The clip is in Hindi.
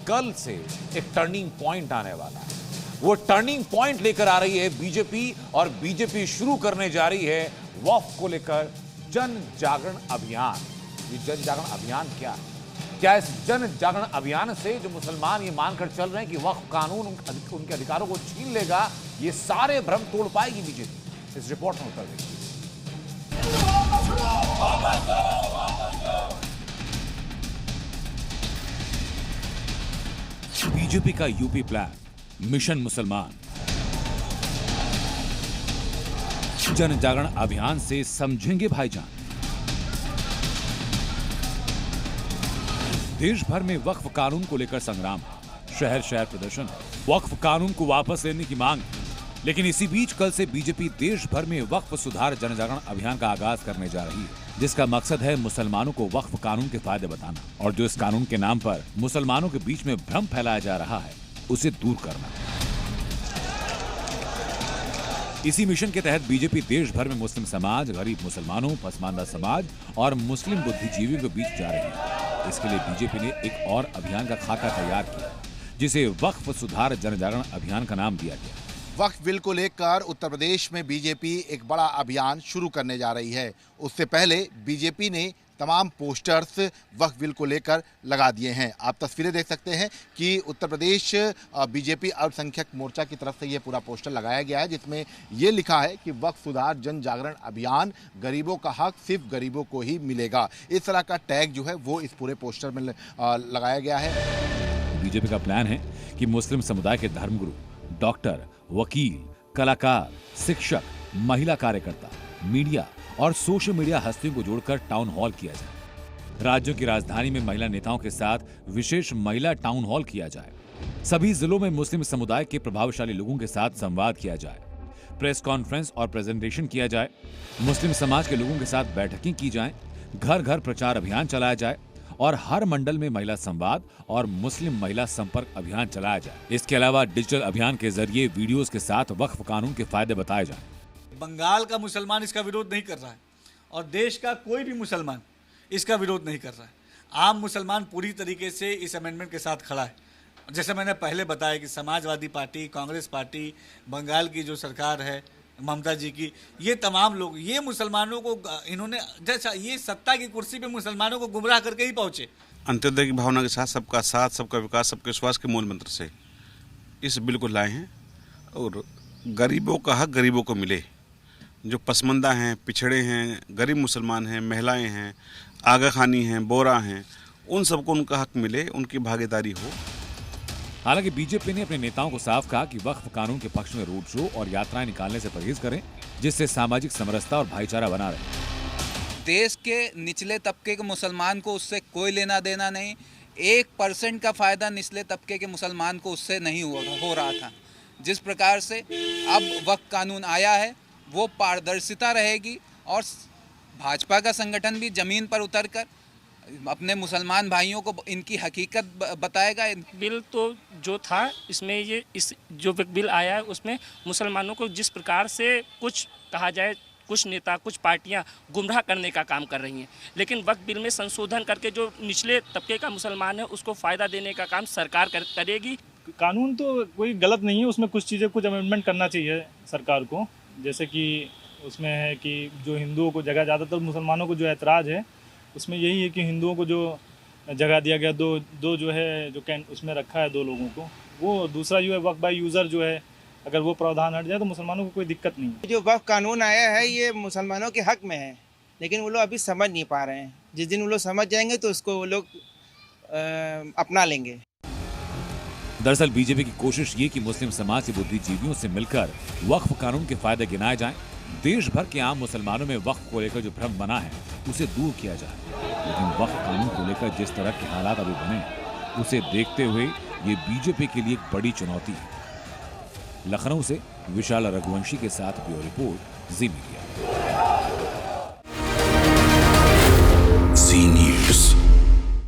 कल से एक टर्निंग पॉइंट आने वाला है। वो टर्निंग पॉइंट लेकर आ रही है बीजेपी, और बीजेपी शुरू करने जा रही है वक्फ को लेकर जन जागरण अभियान। ये जन जागरण अभियान क्या है? क्या इस जन जागरण अभियान से जो मुसलमान ये मानकर चल रहे हैं कि वक्फ कानून उनके अधिकारों को छीन लेगा, ये सारे भ्रम तोड़ पाएगी बीजेपी? इस रिपोर्ट में उत्तर देखिए। बीजेपी का यूपी प्लान मिशन मुसलमान। जन जागरण अभियान से समझेंगे भाईजान। देश भर में वक्फ कानून को लेकर संग्राम, शहर शहर प्रदर्शन, वक्फ कानून को वापस लेने की मांग। लेकिन इसी बीच कल से बीजेपी देश भर में वक्फ सुधार जन जागरण अभियान का आगाज करने जा रही है, जिसका मकसद है मुसलमानों को वक्फ कानून के फायदे बताना और जो इस कानून के नाम पर मुसलमानों के बीच में भ्रम फैलाया जा रहा है उसे दूर करना। इसी मिशन के तहत बीजेपी देश भर में मुस्लिम समाज, गरीब मुसलमानों, पसमानदा समाज और मुस्लिम बुद्धिजीवियों के बीच जा रही है। इसके लिए बीजेपी ने एक और अभियान का खाका तैयार किया, जिसे वक्फ सुधार जन जागरण अभियान का नाम दिया गया। वक्फ बिल को लेकर उत्तर प्रदेश में बीजेपी एक बड़ा अभियान शुरू करने जा रही है। उससे पहले बीजेपी ने तमाम पोस्टर्स वक्फ बिल को लेकर लगा दिए हैं। आप तस्वीरें देख सकते हैं कि उत्तर प्रदेश बीजेपी अल्पसंख्यक मोर्चा की तरफ से ये पूरा पोस्टर लगाया गया है, जिसमें ये लिखा है कि वक्फ सुधार जन जागरण अभियान, गरीबों का हक सिर्फ गरीबों को ही मिलेगा। इस तरह का टैग जो है वो इस पूरे पोस्टर में लगाया गया है। बीजेपी का प्लान है कि मुस्लिम समुदाय के धर्मगुरु, डॉक्टर, वकील, कलाकार, शिक्षक, महिला कार्यकर्ता, मीडिया और सोशल मीडिया हस्तियों को जोड़कर टाउन हॉल किया जाए। राज्यों की राजधानी में महिला नेताओं के साथ विशेष महिला टाउन हॉल किया जाए। सभी जिलों में मुस्लिम समुदाय के प्रभावशाली लोगों के साथ संवाद किया जाए। प्रेस कॉन्फ्रेंस और प्रेजेंटेशन किया जाए। मुस्लिम समाज के लोगों के साथ बैठकें की जाएं। घर घर प्रचार अभियान चलाया जाए और हर मंडल में महिला संवाद और मुस्लिम महिला संपर्क अभियान चलाया जाए। इसके अलावा डिजिटल अभियान के जरिए वीडियोस के साथ वक्फ कानून के फायदे बताए जाएं। बंगाल का मुसलमान इसका विरोध नहीं कर रहा है और देश का कोई भी मुसलमान इसका विरोध नहीं कर रहा है। आम मुसलमान पूरी तरीके से इस अमेंडमेंट के साथ खड़ा है। जैसे मैंने पहले बताया कि समाजवादी पार्टी, कांग्रेस पार्टी, बंगाल की जो सरकार है ममता जी की, ये तमाम लोग ये मुसलमानों को इन्होंने जैसा ये सत्ता की कुर्सी पे मुसलमानों को गुमराह करके ही पहुंचे। अंत्योदय की भावना के साथ सबका विकास, सबके विश्वास के मूल मंत्र से इस बिल को लाए हैं और गरीबों का हक गरीबों को मिले। जो पसमानदा हैं, पिछड़े हैं, गरीब मुसलमान हैं, महिलाएं हैं, आगा खानी हैं, बोरा हैं, उन सबको उनका हक मिले, उनकी भागीदारी हो। हालांकि बीजेपी ने अपने नेताओं को साफ कहा कि वक्फ कानून के पक्ष में रोड शो और यात्राएं निकालने से परहेज करें, जिससे सामाजिक समरसता और भाईचारा बना रहे। देश के निचले तबके के मुसलमान को उससे कोई लेना देना नहीं। 1% का फायदा निचले तबके के मुसलमान को उससे नहीं हो रहा था। जिस प्रकार से अब वक्फ कानून आया है वो पारदर्शिता रहेगी और भाजपा का संगठन भी जमीन पर उतरकर अपने मुसलमान भाइयों को इनकी हकीकत बताएगा। बिल तो जो था इसमें ये इस जो बिल आया है उसमें मुसलमानों को जिस प्रकार से कुछ कहा जाए, कुछ नेता, कुछ पार्टियां गुमराह करने का काम कर रही हैं, लेकिन वक्फ बिल में संशोधन करके जो निचले तबके का मुसलमान है उसको फ़ायदा देने का काम सरकार करेगी। कानून तो कोई गलत नहीं है, उसमें कुछ चीज़ें, कुछ अमेंडमेंट करना चाहिए सरकार को। जैसे कि उसमें है कि जो हिंदुओं को जगह, ज़्यादातर मुसलमानों को जो ऐतराज़ है उसमें यही है कि हिंदुओं को जो जगह दिया गया, दो जो है जो उसमें रखा है 2 लोगों को, वो दूसरा जो है वक्फ बाय यूज़र जो है, अगर वो प्रावधान हट जाए तो मुसलमानों को कोई दिक्कत नहीं है। जो वक्फ कानून आया है ये मुसलमानों के हक में है, लेकिन वो लोग अभी समझ नहीं पा रहे हैं। जिस दिन वो लोग समझ जाएंगे तो उसको वो लोग अपना लेंगे। दरअसल बीजेपी की कोशिश ये कि मुस्लिम समाज के बुद्धिजीवियों से मिलकर वक्फ कानून के फायदे गिनाए जाएं, देश भर के आम मुसलमानों में वक्फ को लेकर जो भ्रम बना है उसे दूर किया जाए। लेकिन वक्फ कानून को लेकर जिस तरह के हालात अभी बने हैं उसे देखते हुए ये बीजेपी के लिए एक बड़ी चुनौती है। लखनऊ से विशाल रघुवंशी के साथ ब्यूरो रिपोर्ट, जी मीडिया।